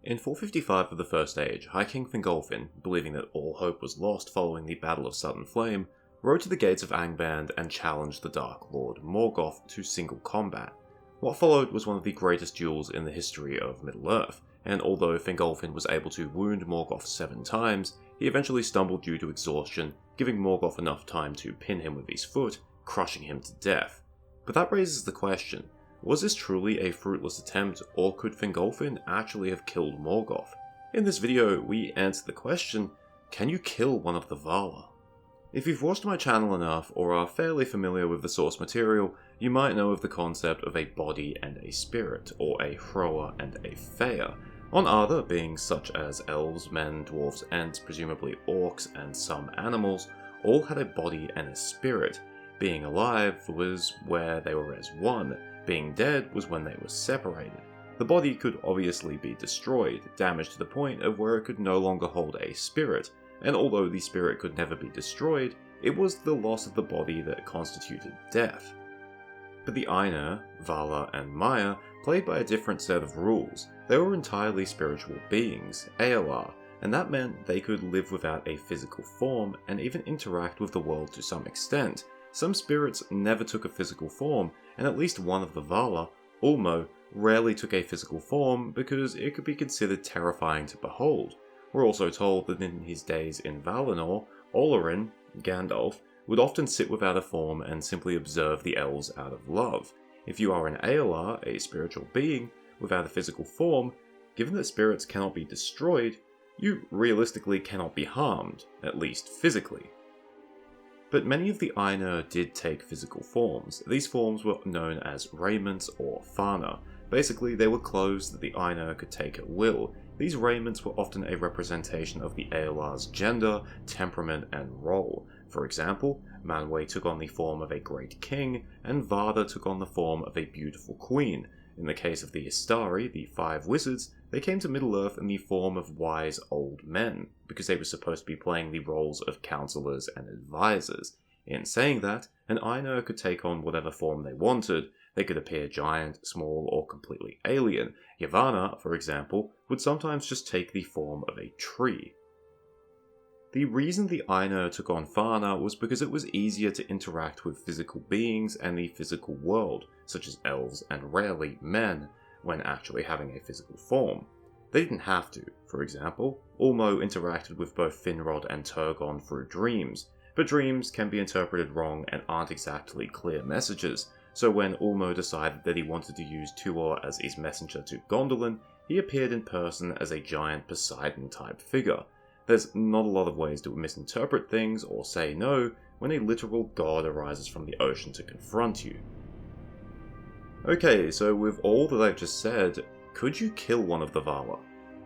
In 455 of the First Age, High King Fingolfin, believing that all hope was lost following the Battle of Sudden Flame, rode to the gates of Angband and challenged the Dark Lord Morgoth to single combat. What followed was one of the greatest duels in the history of Middle-earth, and although Fingolfin was able to wound Morgoth 7 times, he eventually stumbled due to exhaustion, giving Morgoth enough time to pin him with his foot, crushing him to death. But that raises the question, was this truly a fruitless attempt, or could Fingolfin actually have killed Morgoth? In this video, we answer the question, can you kill one of the Valar? If you've watched my channel enough, or are fairly familiar with the source material, you might know of the concept of a body and a spirit, or a Hroa and a Fëa, on other beings such as elves, men, dwarves, and presumably orcs and some animals, all had a body and a spirit. Being alive was where they were as one, being dead was when they were separated. The body could obviously be destroyed, damaged to the point of where it could no longer hold a spirit, and although the spirit could never be destroyed, it was the loss of the body that constituted death. But the Ainur, Valar, and Maiar played by a different set of rules. They were entirely spiritual beings, Eolar, and that meant they could live without a physical form and even interact with the world to some extent. Some spirits never took a physical form, and at least one of the Valar, Ulmo, rarely took a physical form because it could be considered terrifying to behold. We're also told that in his days in Valinor, Olorin, Gandalf, would often sit without a form and simply observe the elves out of love. If you are an Eolar, a spiritual being, without a physical form, given that spirits cannot be destroyed, you realistically cannot be harmed, at least physically. But many of the Ainur did take physical forms. These forms were known as raiments or fana. Basically, they were clothes that the Ainur could take at will. These raiments were often a representation of the Eolar's gender, temperament, and role. For example, Manwë took on the form of a great king, and Vardar took on the form of a beautiful queen. In the case of the Istari, the 5 wizards, they came to Middle-earth in the form of wise old men, because they were supposed to be playing the roles of counselors and advisors. In saying that, an Ainur could take on whatever form they wanted. They could appear giant, small, or completely alien. Yavanna, for example, would sometimes just take the form of a tree. The reason the Ainur took on Fana was because it was easier to interact with physical beings and the physical world, such as elves and rarely men, when actually having a physical form. They didn't have to. For example, Ulmo interacted with both Finrod and Turgon through dreams, but dreams can be interpreted wrong and aren't exactly clear messages, so when Ulmo decided that he wanted to use Tuor as his messenger to Gondolin, he appeared in person as a giant Poseidon-type figure. There's not a lot of ways to misinterpret things or say no when a literal god arises from the ocean to confront you. Okay, so with all that I've just said, could you kill one of the Valar?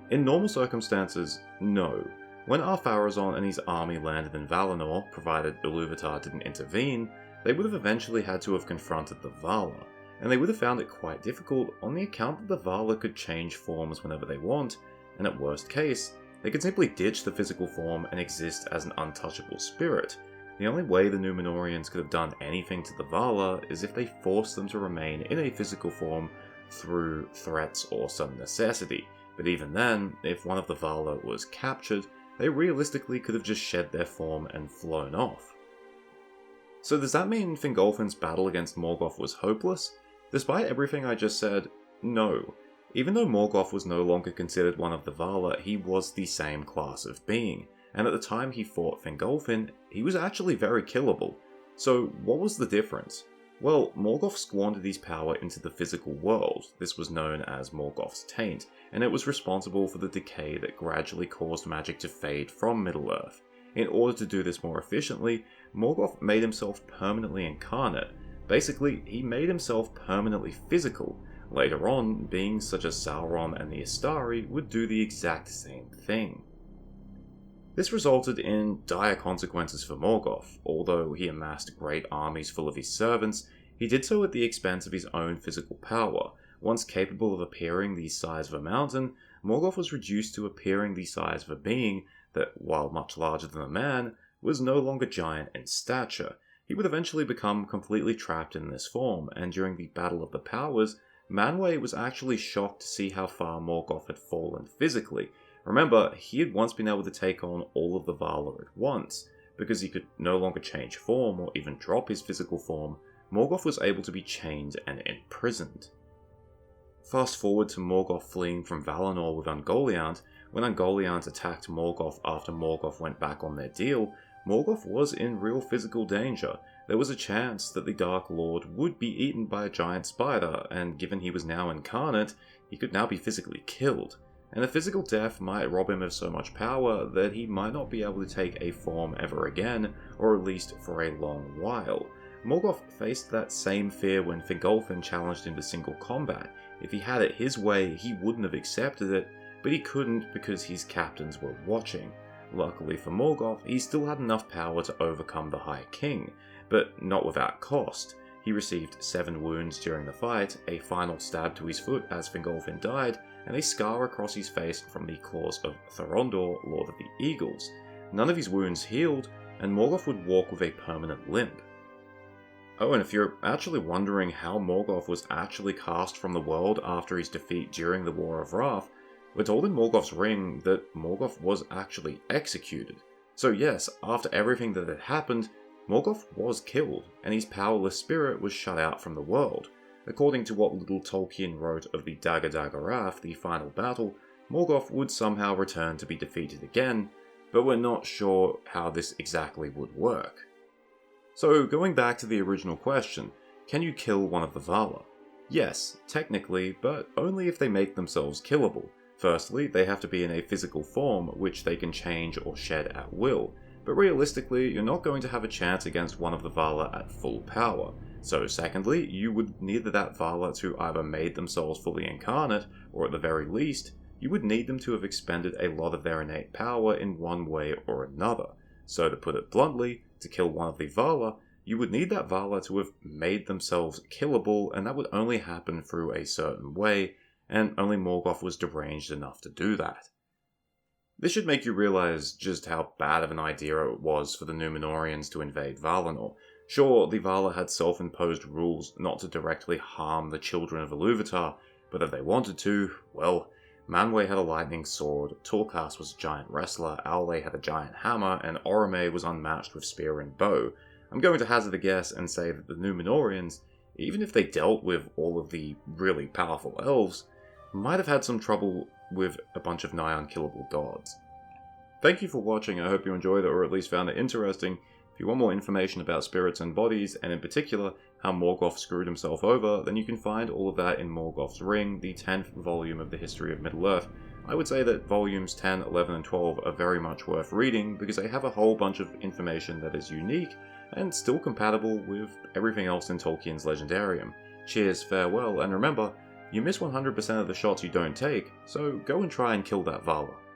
In normal circumstances, no. When Ar-Pharazôn and his army landed in Valinor, provided Iluvatar didn't intervene, they would have eventually had to have confronted the Valar, and they would have found it quite difficult on the account that the Valar could change forms whenever they want, and at worst case, they could simply ditch the physical form and exist as an untouchable spirit. The only way the Númenóreans could have done anything to the Valar is if they forced them to remain in a physical form through threats or some necessity, but even then, if one of the Valar was captured, they realistically could have just shed their form and flown off. So does that mean Fingolfin's battle against Morgoth was hopeless? Despite everything I just said, no. Even though Morgoth was no longer considered one of the Valar, he was the same class of being, and at the time he fought Fingolfin, he was actually very killable. So what was the difference? Well, Morgoth squandered his power into the physical world. This was known as Morgoth's Taint, and it was responsible for the decay that gradually caused magic to fade from Middle-earth. In order to do this more efficiently, Morgoth made himself permanently incarnate. Basically, he made himself permanently physical. Later on, beings such as Sauron and the Istari would do the exact same thing. This resulted in dire consequences for Morgoth. Although he amassed great armies full of his servants, he did so at the expense of his own physical power. Once capable of appearing the size of a mountain, Morgoth was reduced to appearing the size of a being that, while much larger than a man, was no longer giant in stature. He would eventually become completely trapped in this form, and during the Battle of the Powers, Manwë was actually shocked to see how far Morgoth had fallen physically. Remember, he had once been able to take on all of the Valar at once. Because he could no longer change form or even drop his physical form, Morgoth was able to be chained and imprisoned. Fast forward to Morgoth fleeing from Valinor with Ungoliant. When Ungoliant attacked Morgoth after Morgoth went back on their deal, Morgoth was in real physical danger. There was a chance that the Dark Lord would be eaten by a giant spider, and given he was now incarnate, he could now be physically killed. And a physical death might rob him of so much power that he might not be able to take a form ever again, or at least for a long while. Morgoth faced that same fear when Fingolfin challenged him to single combat. If he had it his way, he wouldn't have accepted it, but he couldn't because his captains were watching. Luckily for Morgoth, he still had enough power to overcome the High King, but not without cost. He received 7 wounds during the fight, a final stab to his foot as Fingolfin died, and a scar across his face from the claws of Thorondor, Lord of the Eagles. None of his wounds healed, and Morgoth would walk with a permanent limp. Oh, and if you're actually wondering how Morgoth was actually cast from the world after his defeat during the War of Wrath, we're told in Morgoth's Ring that Morgoth was actually executed. So yes, after everything that had happened, Morgoth was killed, and his powerless spirit was shut out from the world. According to what little Tolkien wrote of the Dagor Dagorrath, the final battle, Morgoth would somehow return to be defeated again, but we're not sure how this exactly would work. So, going back to the original question, can you kill one of the Valar? Yes, technically, but only if they make themselves killable. Firstly, they have to be in a physical form, which they can change or shed at will, but realistically, you're not going to have a chance against one of the Valar at full power. So secondly, you would need that Valar to either made themselves fully incarnate, or at the very least, you would need them to have expended a lot of their innate power in one way or another. So to put it bluntly, to kill one of the Valar, you would need that Valar to have made themselves killable, and that would only happen through a certain way, and only Morgoth was deranged enough to do that. This should make you realize just how bad of an idea it was for the Númenóreans to invade Valinor. Sure, the Valar had self-imposed rules not to directly harm the children of Ilúvatar, but if they wanted to, well, Manwë had a lightning sword, Torghast was a giant wrestler, Aule had a giant hammer, and Orome was unmatched with spear and bow. I'm going to hazard a guess and say that the Númenóreans, even if they dealt with all of the really powerful elves, might have had some trouble with a bunch of nigh unkillable gods. Thank you for watching, I hope you enjoyed it or at least found it interesting. If you want more information about spirits and bodies, and in particular how Morgoth screwed himself over, then you can find all of that in Morgoth's Ring, the 10th volume of the history of Middle-earth. I would say that volumes 10, 11, and 12 are very much worth reading because they have a whole bunch of information that is unique and still compatible with everything else in Tolkien's Legendarium. Cheers, farewell, and remember, you miss 100% of the shots you don't take, so go and try and kill that Valar.